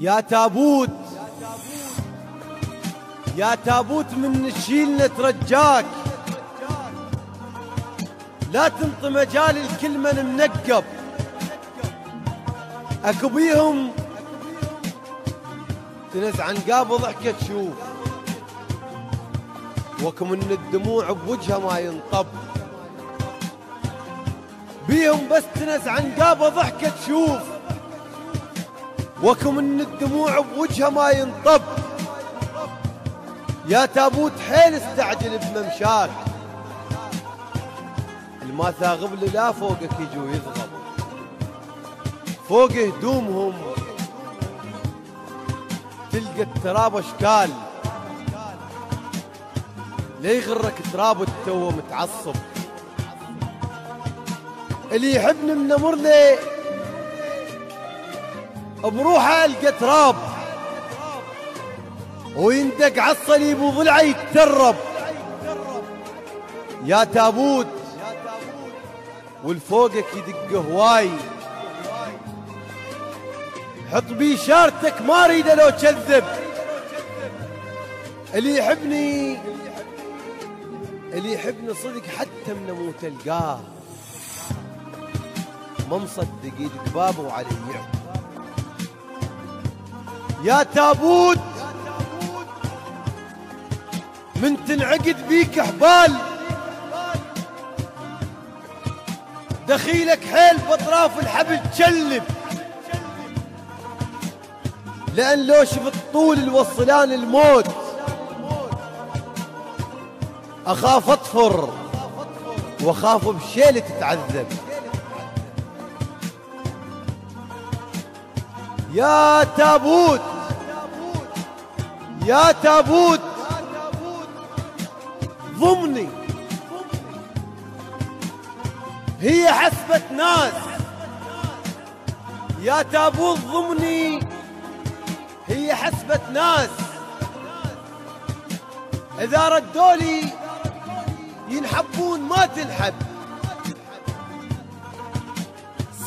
يا تابوت يا تابوت من نشيل نترجاك، لا تنطي مجال الكلمة منقب. اكبيهم تنزع عن قاب ضحكة تشوف، وكم ان الدموع بوجهها ما ينطب. بيهم بس تنزع عن قاب ضحكة تشوف، وكم ان الدموع بوجهها ما ينطب. يا تابوت حيل استعجل بممشاك، الما ثاغب لا فوقك يجوا يضغب. فوق هدومهم تلقى التراب اشكال، لا يغرك تراب التو متعصب. اللي يحبني من امر لي بروحه القى تراب، ويندق عالصليب وضلعه يتدرب. يا تابوت والفوقك يدق هواي، حط بي شارتك ما اريده لو كذب. اللي يحبني صدق حتى من اموت القاه، ما مصدق يدق بابه وعلي يعطي. يا تابوت من تنعقد بيك حبال، دخيلك حيل باطراف الحبل تشلب. لان لو شفت طول الوصلان الموت اخاف اطفر واخاف بشيله تتعذب. يا تابوت يا تابوت ضمني، هي حسبة ناس. يا تابوت ضمني هي حسبة ناس، إذا ردولي ينحبون ما تنحب.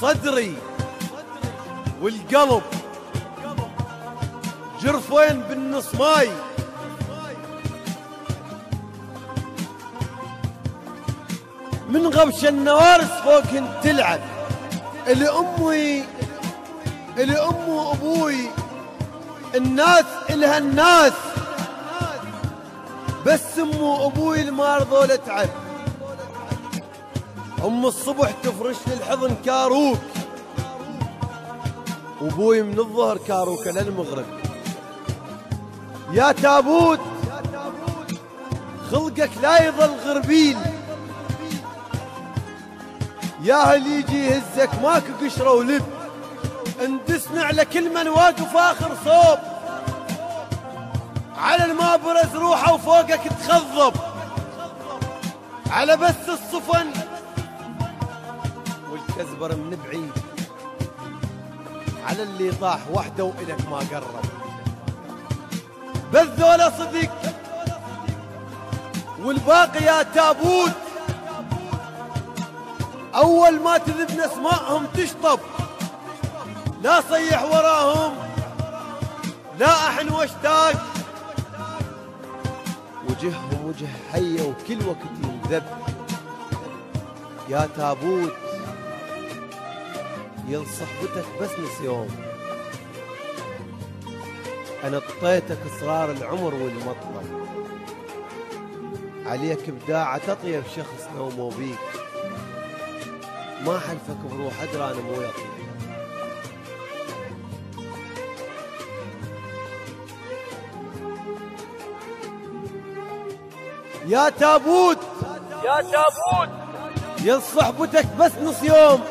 صدري والقلب جرفين بالنص ماي، من غبش النوارس فوقهن تلعب. اللي امي وابوي الناس الها الناس، بس امي وابوي اللي ما رضوا لتعب. ام الصبح تفرش لي الحضن كاروك، وابوي من الظهر كاروكه للمغرب. يا تابوت خلقك لا يظل غربيل، يا هل يجي يهزك ماكو قشره ولب. اندسنا على كل من واقف اخر صوب، على الما برز روحه وفوقك تخضب. على بس الصفن والكزبر من بعيد، على اللي طاح وحده وإلك ما قرب. بذولا صدق والباقي يا تابوت، أول ما تذبن أسمائهم تشطب. لا صيح وراهم لا أحن واشتاق، وجههم وجه حية وكل وقت ينذب. يا تابوت يل صحبتك بس نسيوم، أنا اطيتك أسرار العمر والمطلب. عليك بداعة تطيب شخص نومو بيك، ما حلفك بروح أدرى أنا مو يطيب. يا تابوت يا تابوت يل صحبتك بس نص يوم،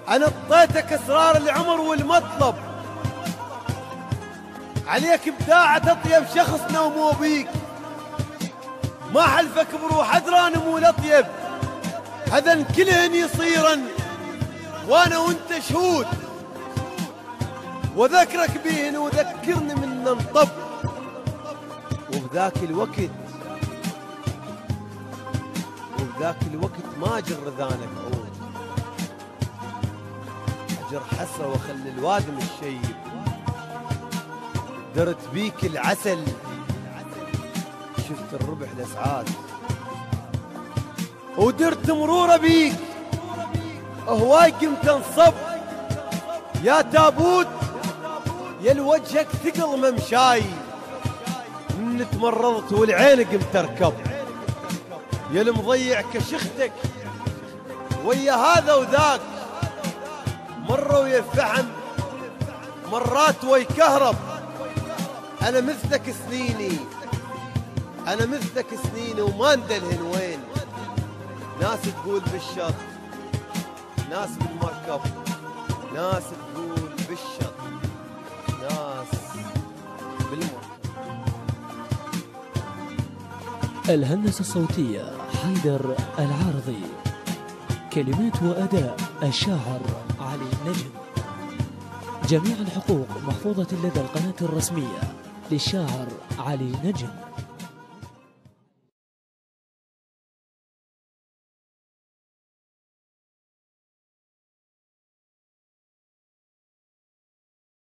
أنا اطيتك أسرار العمر والمطلب. عليك بداعة تطيب شخص نومو بيك، ما حلفك بروح أدرى أنا مو لطيب. هذن كلهن يصيرن وانا وانت شهود، وذكرك بيهن وذكرني من ننطب. وبذاك الوقت ما اجر ذانك عود، اجر حسره واخلي الوادم الشيب. درت بيك العسل، شفت الربح الاسعاد، ودرت مرورة بيك هواي قمت انصب. يا تابوت يا لوجهك ثقل ممشاي، من تمرضت والعين قمت اركب. يا المضيع كشختك ويا هذا وذاك، مرة ويا الفحم مرات ويا كهرب. انا مثلك سنيني، انا مثلك سنيني وما ندلهن وين. ناس تقول بالشط، ناس بالمركب، ناس تقول بالشط، ناس بالمركب. الهندسة الصوتية حيدر العارضي، كلمات وأداء الشاعر علي نجم. جميع الحقوق محفوظة لدى القناة الرسمية للشاعر علي نجم.